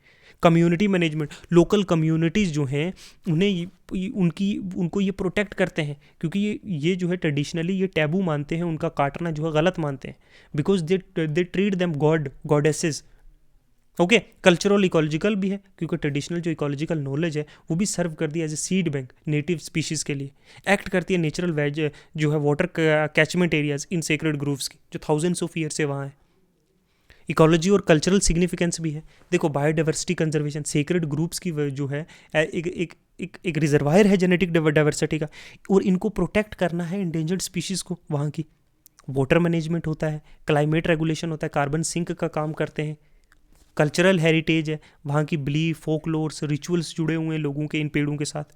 कम्युनिटी मैनेजमेंट, लोकल कम्युनिटीज़ जो हैं उन्हें उनको ये प्रोटेक्ट करते हैं, क्योंकि ये जो है ट्रेडिशनली ये टैबू मानते हैं, उनका काटना जो है गलत मानते हैं, because they treat them goddesses. Okay, cultural ecological भी है, क्योंकि ट्रेडिशनल जो इकोलॉजिकल नॉलेज है वो भी सर्व कर दी as a seed bank native species के लिए, एक्ट करती है नेचुरल वेज जो है water catchment areas in sacred groves की जो थाउजेंड्स ऑफ ईयर से वहाँ है। इकोलॉजी और कल्चरल सिग्निफिकेंस भी है। देखो बायोडाइवर्सिटी कंजर्वेशन, सेक्रेट ग्रुप्स की जो है एक एक रिजर्वायर है जेनेटिक डाइवर्सिटी का, और इनको प्रोटेक्ट करना है इंडेंजर्ड स्पीशीज़ को। वहाँ की वाटर मैनेजमेंट होता है, क्लाइमेट रेगुलेशन होता है, कार्बन सिंक का काम करते हैं, कल्चरल हेरिटेज है, वहाँ की बिलीफ, फोकलोर्स, रिचुअल्स जुड़े हुए हैं लोगों के इन पेड़ों के साथ।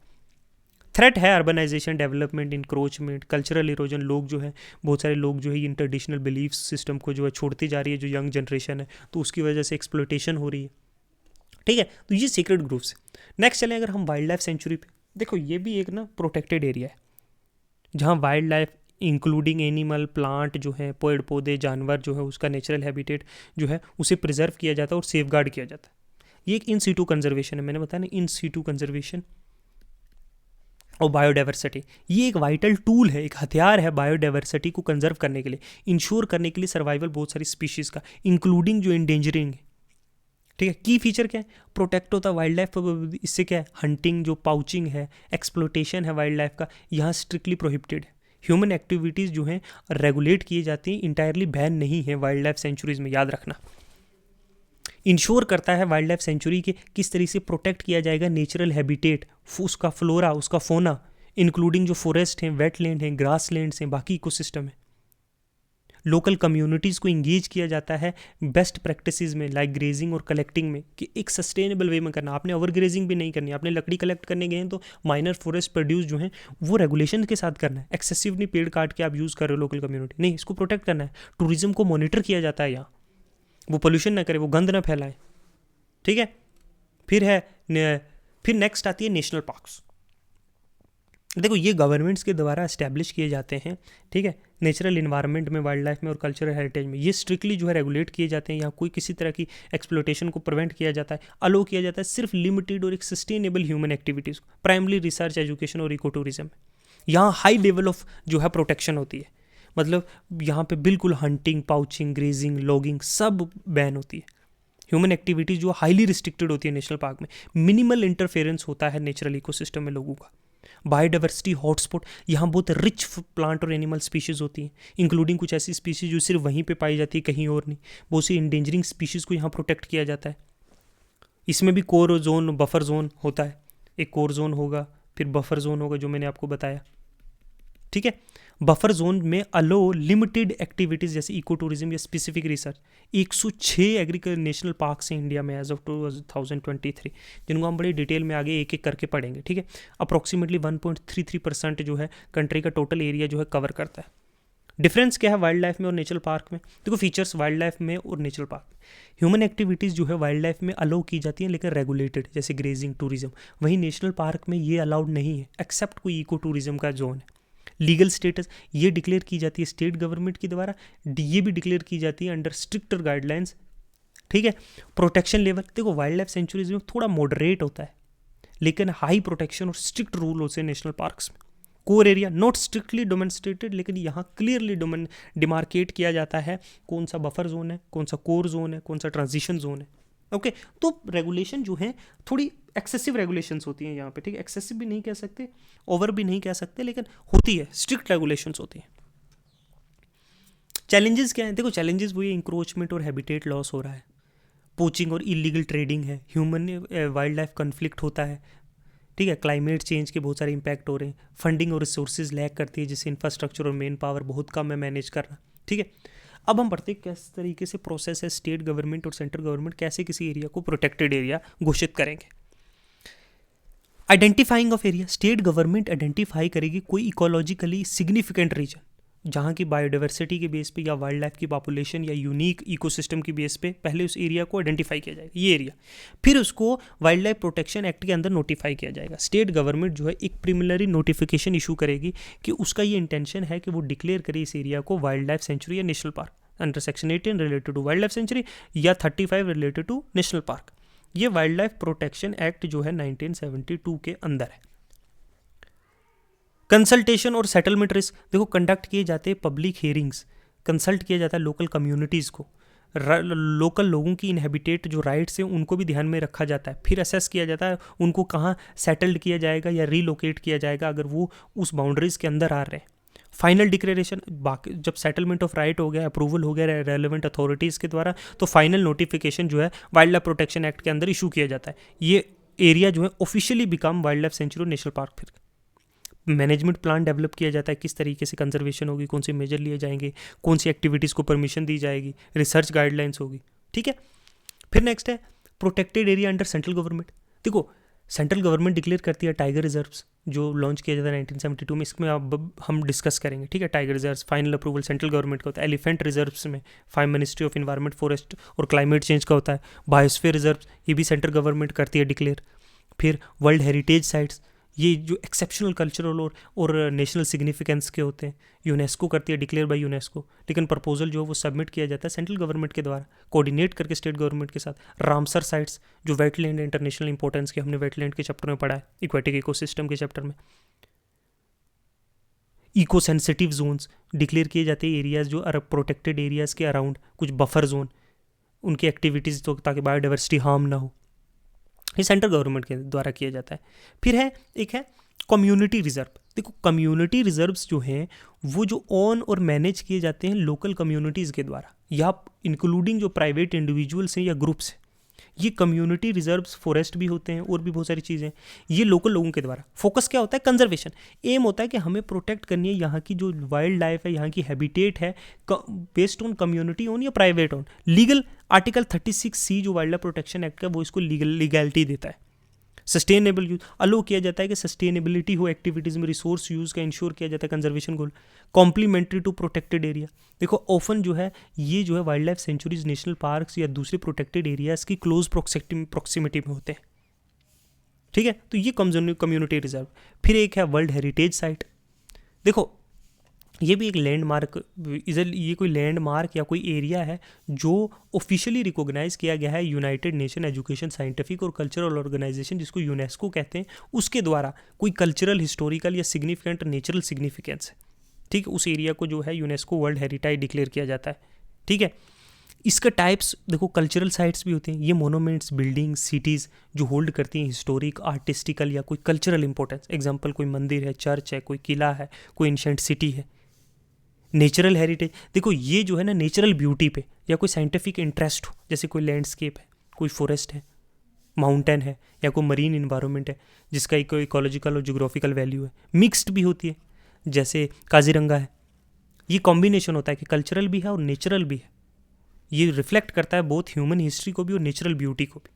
थ्रेट है urbanisation, development, encroachment, cultural erosion. लोग जो है, बहुत सारे लोग जो है इन ट्रेडिशनल बिलीफ सिस्टम को जो है छोड़ती जा रही है, जो यंग जनरेशन है, तो उसकी वजह से एक्सप्लोइटेशन हो रही है। ठीक है, तो ये सीक्रेट ग्रुप्स है। नेक्स्ट चलें अगर हम वाइल्ड लाइफ सेंचुरी पे, देखो ये भी एक ना प्रोटेक्टेड एरिया है, जहाँ wild life including animal, plant जो है, पेड़ पौधे, जानवर जो है, उसका नेचुरल हैबिटेट जो है उसे प्रिजर्व किया जाता है और सेफ गार्ड किया जाता है। ये एक इन सीटू कंजर्वेशन है, मैंने बताया ना, इन सीटू कंजर्वेशन और बायोडाइवर्सिटी। ये एक वाइटल टूल है, एक हथियार है बायोडाइवर्सिटी को कंजर्व करने के लिए, इंश्योर करने के लिए सर्वाइवल बहुत सारी स्पीशीज़ का, इंक्लूडिंग जो इंडेंजरिंग है। ठीक है, की फीचर क्या है, प्रोटेक्ट होता है वाइल्ड लाइफ। इससे क्या है, हंटिंग जो पाउचिंग है, एक्सप्लोटेशन है वाइल्ड लाइफ का, यहाँ स्ट्रिक्टली प्रोहिबिटेड है। ह्यूमन एक्टिविटीज़ जो हैं रेगुलेट किए जाती हैं, इंटायरली बैन नहीं है वाइल्ड लाइफ सेंचुरीज में, याद रखना। इंश्योर करता है वाइल्ड लाइफ सेंचुरी के किस तरीके से प्रोटेक्ट किया जाएगा नेचुरल हैबिटेट, उसका फ्लोरा, उसका फोना, इंक्लूडिंग जो फॉरेस्ट हैं, वेटलैंड हैं, ग्रास लैंड्स हैं, बाकी इकोसिस्टम है। लोकल कम्युनिटीज़ को इंगेज किया जाता है बेस्ट प्रैक्टिसेस में, लाइक ग्रेजिंग और कलेक्टिंग में, कि एक सस्टेनेबल वे में करना। आपने ओवर ग्रेजिंग भी नहीं करनी, आपने लकड़ी कलेक्ट करने गए हैं तो माइनर फॉरेस्ट प्रोड्यूस जो है वो रेगुलेशन के साथ करना है। एक्सेसिव नहीं पेड़ काट के आप यूज़ कर रहे हो लोकल कम्युनिटी, नहीं, इसको प्रोटेक्ट करना है। टूरिज्म को मॉनिटर किया जाता है यहाँ, वो पोल्यूशन ना करे, वो गंद ना फैलाए। ठीक है, फिर नेक्स्ट आती है नेशनल पार्क्स। देखो ये गवर्नमेंट्स के द्वारा इस्टेब्लिश किए जाते हैं, ठीक है, नेचुरल इन्वायरमेंट में, वाइल्ड लाइफ में और कल्चरल हेरिटेज में। ये स्ट्रिक्टली जो है रेगुलेट किए जाते हैं, यहाँ कोई किसी तरह की एक्सप्लोटेशन को प्रिवेंट किया जाता है, अलो किया जाता है सिर्फ लिमिटेड और एक सस्टेनेबल ह्यूमन एक्टिविटीज़ को, प्राइमरी रिसर्च, एजुकेशन और इको टूरिज्म। यहाँ हाई लेवल ऑफ जो है प्रोटेक्शन होती है, मतलब यहाँ पे बिल्कुल हंटिंग, पाउचिंग, ग्रेजिंग, लॉगिंग सब बैन होती है। ह्यूमन एक्टिविटीज़ जो हाईली रिस्ट्रिक्टेड होती है नेशनल पार्क में, मिनिमल इंटरफेरेंस होता है नेचुरल इकोसिस्टम में लोगों का। बायोडाइवर्सिटी हॉटस्पॉट, यहाँ बहुत रिच प्लांट और एनिमल स्पीशीज़ होती हैं, इंक्लूडिंग कुछ ऐसी स्पीशीज़ जो सिर्फ वहीं पे पाई जाती है, कहीं और नहीं। बहुत सी इंडेंजरिंग स्पीशीज़ को यहाँ प्रोटेक्ट किया जाता है। इसमें भी कोर जोन, बफर जोन होता है, एक कोर जोन होगा, फिर बफर जोन होगा जो मैंने आपको बताया। ठीक है, बफर जोन में अलो लिमिटेड एक्टिविटीज़ जैसे इको टूरिज्म या specific research. 106 agriculture national parks हैं इंडिया में एज ऑफ 2023, जिनको हम बड़े डिटेल में आगे एक एक करके पढ़ेंगे। ठीक है, अप्रॉक्सीमेटली 1.33% जो है कंट्री का टोटल एरिया जो है कवर करता है। डिफरेंस क्या है वाइल्ड लाइफ में और नेचुरल पार्क में? देखो फीचर्स वाइल्ड लाइफ में और नेचुरल पार्क में, ह्यूमन एक्टिविटीज़ जो है वाइल्ड लाइफ में अलाउ की जाती हैं लेकिन रेगुलेटेड, जैसे ग्रेजिंग, टूरिज्म। वहीं नेशनल पार्क में ये अलाउड नहीं है एक्सेप्ट कोई इको टूरिज्म का जोन है। लीगल स्टेटस ये डिक्लेयर की जाती है स्टेट गवर्नमेंट के द्वारा, ये भी डिक्लेयर की जाती है अंडर स्ट्रिक्टर गाइडलाइंस। ठीक है, प्रोटेक्शन लेवल देखो वाइल्ड लाइफ सेंचुरीज में थोड़ा मॉडरेट होता है, लेकिन हाई प्रोटेक्शन और स्ट्रिक्ट रूल होते हैं नेशनल पार्क्स में। Core area not strictly domesticated, लेकिन यहाँ क्लियरली डिमार्केट किया जाता है कौन सा बफर जोन है, कौन सा कोर जोन है, कौन सा ट्रांजिशन जोन है। ओके, तो रेगुलेशन जो है थोड़ी एक्सेसिव रेगुलेशंस होती हैं यहाँ पे। ठीक है, एक्सेसिव भी नहीं कह सकते, ओवर भी नहीं कह सकते, लेकिन होती है, स्ट्रिक्ट रेगुलेशंस होती हैं। चैलेंजेस क्या हैं? देखो चैलेंजेस वही इंक्रोचमेंट और हैबिटेट लॉस हो रहा है, पोचिंग और इलीगल ट्रेडिंग है, ह्यूमन वाइल्ड लाइफ कन्फ्लिक्ट होता है। ठीक है, क्लाइमेट चेंज के बहुत सारे इंपैक्ट हो रहे हैं, फंडिंग और रिसोर्सेज लैक करती है, जिससे इंफ्रास्ट्रक्चर और मेन पावर बहुत कम है मैनेज करना। ठीक है, अब हम पढ़ते हैं किस तरीके से प्रोसेस है, स्टेट गवर्नमेंट और सेंट्रल गवर्नमेंट कैसे किसी एरिया को प्रोटेक्टेड एरिया घोषित करेंगे। Identifying of area, state government identify करेगी कोई इकोलॉजिकली सिग्निफिकेंट रीजन जहाँ की बायोडाइवर्सिटी के बेस पे या वाइल्ड लाइफ की पॉपुलेशन या यूनिक इकोसिस्टम की बेस पे पहले उस एरिया को आइडेंटिफाई किया जाएगा, ये एरिया, फिर उसको वाइल्ड लाइफ प्रोटेक्शन एक्ट के अंदर नोटिफाई किया जाएगा। स्टेट गवर्नमेंट जो है एक प्रिलिमिनरी नोटिफिकेशन इशू करेगी कि उसका ये इंटेंशन है कि वो डिक्लेयर करे इस एरिया को वाइल्ड लाइफ सेंचुरी या national park under section 18 related to wildlife sanctuary या 35 रिलेटेड टू नेशनल पार्क। ये वाइल्ड लाइफ प्रोटेक्शन एक्ट जो है 1972 के अंदर है। कंसल्टेशन और सेटलमेंट रिस्क, देखो कंडक्ट किए जाते हैं पब्लिक हियरिंग्स, कंसल्ट किया जाता है लोकल कम्युनिटीज़ को, लोकल लोगों की इनहेबिटेट जो राइट्स हैं उनको भी ध्यान में रखा जाता है, फिर असेस किया जाता है उनको कहाँ सेटल्ड किया जाएगा या रीलोकेट किया जाएगा अगर वो उस बाउंड्रीज के अंदर आ रहे हैं। फाइनल डिक्लेरेशन, बाकी जब सेटलमेंट ऑफ राइट हो गया, अप्रूवल हो गया रेलेवेंट अथॉरिटीज़ के द्वारा, तो फाइनल नोटिफिकेशन जो है वाइल्ड लाइफ प्रोटेक्शन एक्ट के अंदर इशू किया जाता है। ये एरिया जो है officially become wild life sanctuary और नेशनल पार्क। फिर मैनेजमेंट प्लान डेवलप किया जाता है, किस तरीके से कंजर्वेशन होगी, कौन से मेजर लिए जाएंगे, कौन सी एक्टिविटीज़ को परमिशन दी जाएगी, रिसर्च गाइडलाइंस होगी। ठीक है। फिर नेक्स्ट है protected area under central government. देखो सेंट्रल गवर्नमेंट डिक्लेयर करती है टाइगर रिजर्व्स, जो लॉन्च किया जाता है 1972 में, इसमें अब हम डिस्कस करेंगे। ठीक है। Tiger reserves final approval central government का होता है। एलिफेंट रिजर्व्स में मिनिस्ट्री ऑफ इन्वायरमेंट, फॉरेस्ट और क्लाइमेट चेंज का होता है। बायोस्फीयर रिजर्व्स ये भी सेंट्रल गवर्नमेंट करती है डिक्लेयर। फिर वर्ल्ड हेरिटेज साइट्स, ये जो एक्सेप्शनल कल्चरल और नेशनल सिग्निफिकेंस के होते हैं, यूनेस्को करती है डिक्लेयर बाय यूनेस्को। लेकिन प्रपोजल जो है वो सबमिट किया जाता है सेंट्रल गवर्नमेंट के द्वारा, कोऑर्डिनेट करके स्टेट गवर्नमेंट के साथ। रामसर साइट्स जो वेटलैंड इंटरनेशनल इंपॉर्टेंस के, हमने वेटलैंड के चैप्टर में पढ़ा है, इक्वेटिक इकोसिस्टम के चैप्टर में। इको सेंसिटिव जोन्स डिक्लेयर किए जाते हैं, एरियाज जो प्रोटेक्टेड एरियाज के अराउंड कुछ बफर जोन, उनकी एक्टिविटीज़ तो ताकि बायोडाइवर्सिटी हार्म ना हो, ये सेंट्रल गवर्नमेंट के द्वारा किया जाता है। फिर है एक है कम्युनिटी रिजर्व। देखो कम्युनिटी रिजर्व्स जो हैं वो जो ऑन और मैनेज किए जाते हैं लोकल कम्युनिटीज़ के द्वारा, या इंक्लूडिंग जो प्राइवेट इंडिविजुअल्स हैं या ग्रुप्स हैं। ये कम्युनिटी रिजर्व्स फॉरेस्ट भी होते हैं और भी बहुत सारी चीज़ें, ये लोकल लोगों के द्वारा। फोकस क्या होता है? कंजर्वेशन। एम होता है कि हमें प्रोटेक्ट करनी है यहाँ की जो वाइल्ड लाइफ है, यहाँ की हैबिटेट है, बेस्ड ऑन कम्युनिटी ओन या private own. Legal article 36C जो वाइल्ड लाइफ प्रोटेक्शन एक्ट का, वो इसको लीगैलिटी देता है। सस्टेनेबल यूज अलो किया जाता है कि सस्टेनेबिलिटी हो एक्टिविटीज़ में, रिसोर्स यूज़ का इंश्योर किया जाता है conservation goal. Complementary to protected area. देखो ऑफन जो है ये जो है wildlife sanctuaries, national parks या दूसरे प्रोटेक्टेड एरियाज की क्लोज प्रॉक्सिमिटी में होते हैं। ठीक है। तो ये कम्युनिटी रिजर्व। फिर एक है वर्ल्ड हेरिटेज साइट। देखो ये भी एक लैंडमार्क, ये कोई लैंडमार्क या कोई एरिया है जो ऑफिशियली रिकॉग्नाइज किया गया है यूनाइटेड नेशन एजुकेशन, साइंटिफिक और कल्चरल ऑर्गेनाइजेशन, जिसको यूनेस्को कहते हैं, उसके द्वारा कोई कल्चरल, हिस्टोरिकल या सिग्निफिकेंट नेचुरल सिग्निफिकेंस है। ठीक है। उस एरिया को जो है यूनेस्को वर्ल्ड हेरिटेज डिक्लेयर किया जाता है। ठीक है। इसका टाइप्स देखो, कल्चरल साइट्स भी होते हैं, ये मोनूमेंट्स, बिल्डिंग, सिटीज़ जो होल्ड करती हैं हिस्टोरिक, आर्टिस्टिकल या कोई कल्चरल इंपॉर्टेंस। एग्जाम्पल कोई मंदिर है, चर्च है, कोई किला है, कोई एंशिएंट सिटी है। नेचुरल हेरिटेज, देखो ये जो है ना नेचुरल ब्यूटी पे या कोई साइंटिफिक इंटरेस्ट हो, जैसे कोई लैंडस्केप है, कोई फॉरेस्ट है, माउंटेन है, या कोई मरीन इन्वायरमेंट है जिसका एक इकोलॉजिकल और ज्योग्राफिकल वैल्यू है। मिक्स्ड भी होती है, जैसे काजीरंगा है। ये कॉम्बिनेशन होता है कि कल्चरल भी है और नेचुरल भी है। ये रिफ्लेक्ट करता है बोथ ह्यूमन हिस्ट्री को भी और नेचुरल ब्यूटी को भी।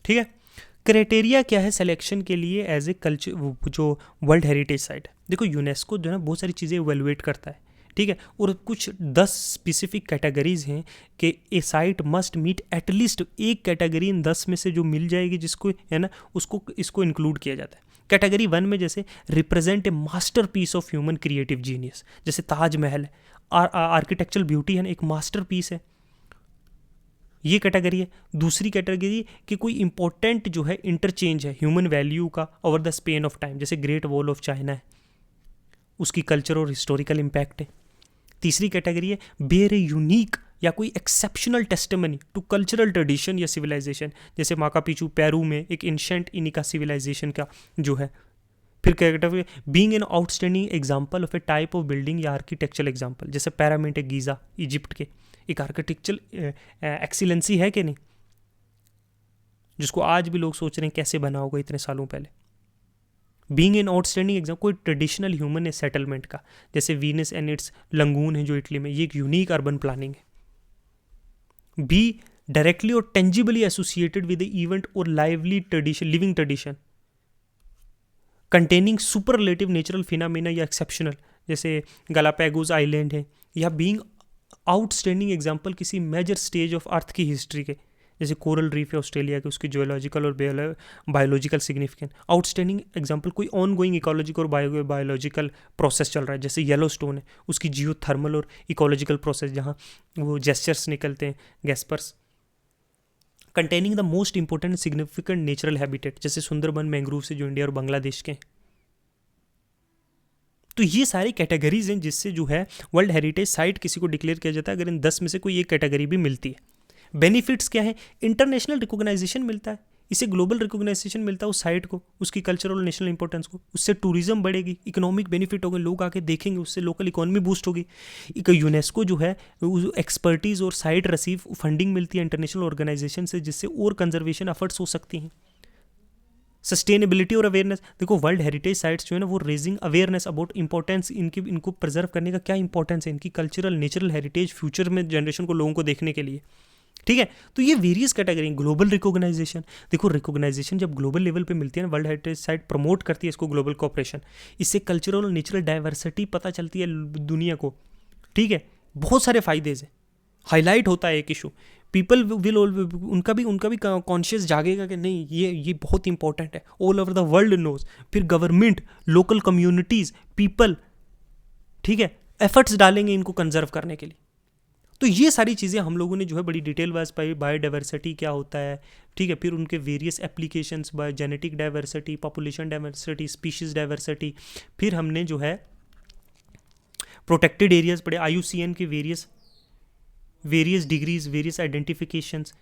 ठीक है। क्राइटेरिया क्या है सिलेक्शन के लिए एज ए कल्चर, जो वर्ल्ड हेरिटेज साइट है? देखो यूनेस्को जो है बहुत सारी चीज़ें इवेलुएट करता है। ठीक है। और कुछ 10 स्पेसिफिक कैटेगरीज हैं कि ए साइट मस्ट मीट एटलीस्ट एक कैटेगरी इन 10 में से जो मिल जाएगी, जिसको है ना उसको इसको इंक्लूड किया जाता है। कैटेगरी 1 में जैसे represent a masterpiece of human creative genius, जैसे ताजमहल है, आर्किटेक्चरल ब्यूटी है ना, एक मास्टर पीस है, ये कैटेगरी है। दूसरी कैटेगरी कि कोई इंपॉर्टेंट जो है इंटरचेंज है ह्यूमन वैल्यू का over the span of time, जैसे ग्रेट वॉल ऑफ चाइना है, उसकी कल्चर और हिस्टोरिकल इम्पैक्ट है। तीसरी कैटेगरी है बेयर ए यूनिक या कोई exceptional testimony to cultural tradition या सिविलाइजेशन, जैसे माका पिचू पेरू में एक एंशिएंट इनिका सिविलाइजेशन का जो है। फिर category being an outstanding example of A type of building या आर्किटेक्चरल एग्जांपल, जैसे पिरामिड गीज़ा इजिप्ट के, एक आर्किटेक्चरल एक्सीलेंसी है कि नहीं, जिसको आज भी लोग सोच रहे हैं कैसे बना होगा इतने सालों पहले। बीइंग एन आउटस्टैंडिंग एग्जाम कोई ट्रेडिशनल ह्यूमन सेटलमेंट का, जैसे वीनस एंड इट्स लंगून है जो इटली में, ये एक यूनिक अर्बन प्लानिंग है। बी डायरेक्टली और tangibly associated with the event और lively tradition, living tradition containing superlative natural phenomena या एक्सेप्शनल, जैसे गलापागोस आइलैंड है। या बीइंग आउटस्टैंडिंग एग्जाम्पल किसी मेजर स्टेज ऑफ अर्थ की हिस्ट्री के, जैसे कोरल रीफ है ऑस्ट्रेलिया के, उसकी जियोलॉजिकल और बायोलॉजिकल सिग्निफिकेंस। आउटस्टैंडिंग एग्जाम्पल कोई ऑन गोइंग इकोलॉजिकल और बायोलॉजिकल प्रोसेस चल रहा है, जैसे येलो स्टोन है, उसकी जियोथर्मल और इकोलॉजिकल प्रोसेस जहाँ वो जेस्चर्स निकलते हैं, गैस्पर्स। Containing the most important significant natural habitat, जैसे सुंदरबन मैंग्रोव से जो इंडिया और बांग्लादेश के हैं। तो ये सारी कैटेगरीज हैं जिससे जो है वर्ल्ड हेरिटेज साइट किसी को डिक्लेयर किया जाता है, अगर इन 10 में से कोई एक कैटेगरी भी मिलती है। बेनिफिट्स क्या है? इंटरनेशनल रिकॉग्नाइजेशन मिलता है, इससे ग्लोबल रिकॉग्नाइजेशन मिलता है उस साइट को, उसकी कल्चरल और नेशनल इंपॉर्टेंस को, उससे टूरिज्म बढ़ेगी, इकोनॉमिक बेनिफिट होगा, लोग आके देखेंगे, उससे लोकल इकोनॉमी बूस्ट होगी। एक यूनेस्को जो है एक्सपर्टीज़ और साइट रिसीव फंडिंग मिलती है इंटरनेशनल ऑर्गेनाइजेशन से, जिससे और कंजर्वेशन एफर्ट्स हो सकती हैं। सस्टेनेबिलिटी और अवेयरनेस, देखो वर्ल्ड हेरिटेज साइट्स जो है ना वो रेजिंग अवेयरनेस अबाउट इंपॉर्टेंस, इनको प्रिजर्व करने का क्या इंपॉर्टेंस है, इनकी कल्चरल नेचुरल हेरिटेज फ्यूचर में जनरेशन को, लोगों को देखने के लिए, ठीक है। तो ये वेरियस कैटेगरी, ग्लोबल रिकॉग्नाइजेशन, देखो रिकॉग्नाइजेशन जब ग्लोबल लेवल पे मिलती है ना, वर्ल्ड हेरिटेज साइट प्रमोट करती है इसको, ग्लोबल कोऑपरेशन, इससे कल्चरल और नेचुरल डाइवर्सिटी पता चलती है दुनिया को, ठीक है। बहुत सारे फायदे से हाईलाइट होता है एक इशू, पीपल विल उनका भी कॉन्शियस जागेगा कि नहीं ये बहुत इंपॉर्टेंट है, all over the world knows. फिर गवर्नमेंट, लोकल कम्युनिटीज़, पीपल, ठीक है, एफर्ट्स डालेंगे इनको कंजर्व करने के लिए। तो ये सारी चीज़ें हम लोगों ने जो है बड़ी डिटेल वाइज पाई, बायोडाइवर्सिटी क्या होता है, ठीक है, फिर उनके various applications, bye genetic diversity, population diversity, species diversity, फिर हमने जो है प्रोटेक्टेड एरियाज पढ़े, IUCN के वेरियस डिग्रीज, वेरियस आइडेंटिफिकेशंस,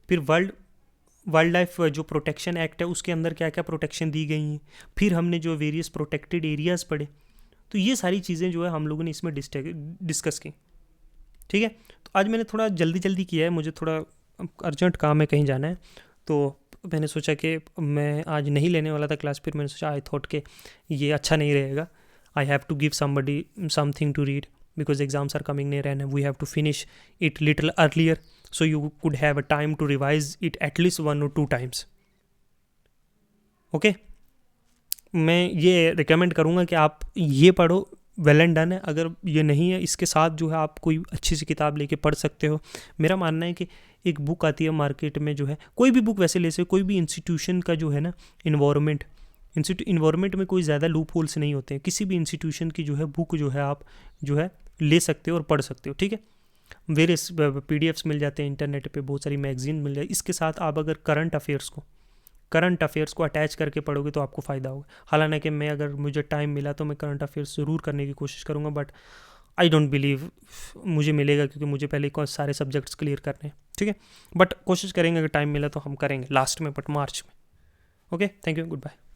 फिर वाइल्ड लाइफ जो प्रोटेक्शन एक्ट है उसके अंदर क्या क्या प्रोटेक्शन दी गई हैं, फिर हमने जो वेरियस प्रोटेक्टेड एरियाज़ पढ़े। तो ये सारी चीज़ें जो है हम लोगों ने इसमें डिस्कस की, ठीक है। तो आज मैंने थोड़ा जल्दी किया है, मुझे थोड़ा अर्जेंट काम है, कहीं जाना है, तो मैंने सोचा कि मैं आज नहीं लेने वाला था क्लास, फिर मैंने सोचा आई थॉट कि ये अच्छा नहीं रहेगा, I have to give somebody something to read because exams are coming near and we have to finish it little earlier, so you could have a time to revise it at least 1 or 2 times. okay, मैं ये recommend करूँगा कि आप ये पढ़ो, well and done है। अगर ये नहीं है, इसके साथ जो है आप कोई अच्छी सी किताब लेके पढ़ सकते हो। मेरा मानना है कि एक बुक आती है मार्केट में, जो है कोई भी बुक वैसे ले सकते, कोई भी इंस्टीट्यूशन का जो है ना इन्वायरमेंट में कोई ज़्यादा लूप होल्स नहीं होते हैं, किसी भी इंस्टीट्यूशन की जो है बुक जो है आप जो है ले सकते हो और पढ़ सकते हो, ठीक है। वेरियस PDFs मिल जाते हैं इंटरनेट पे, बहुत सारी मैगजीन मिल जाए। इसके साथ आप अगर करंट अफेयर्स को अटैच करके पढ़ोगे तो आपको फ़ायदा होगा। हालांकि मैं, अगर मुझे टाइम मिला तो मैं करंट अफेयर्स ज़रूर करने की कोशिश करूँगा, बट आई डोंट बिलीव मुझे मिलेगा, क्योंकि मुझे पहले सारे सब्जेक्ट्स क्लियर करने हैं, ठीक है। बट कोशिश करेंगे, अगर टाइम मिला तो हम करेंगे लास्ट में, बट मार्च में। Okay, thank you, good bye.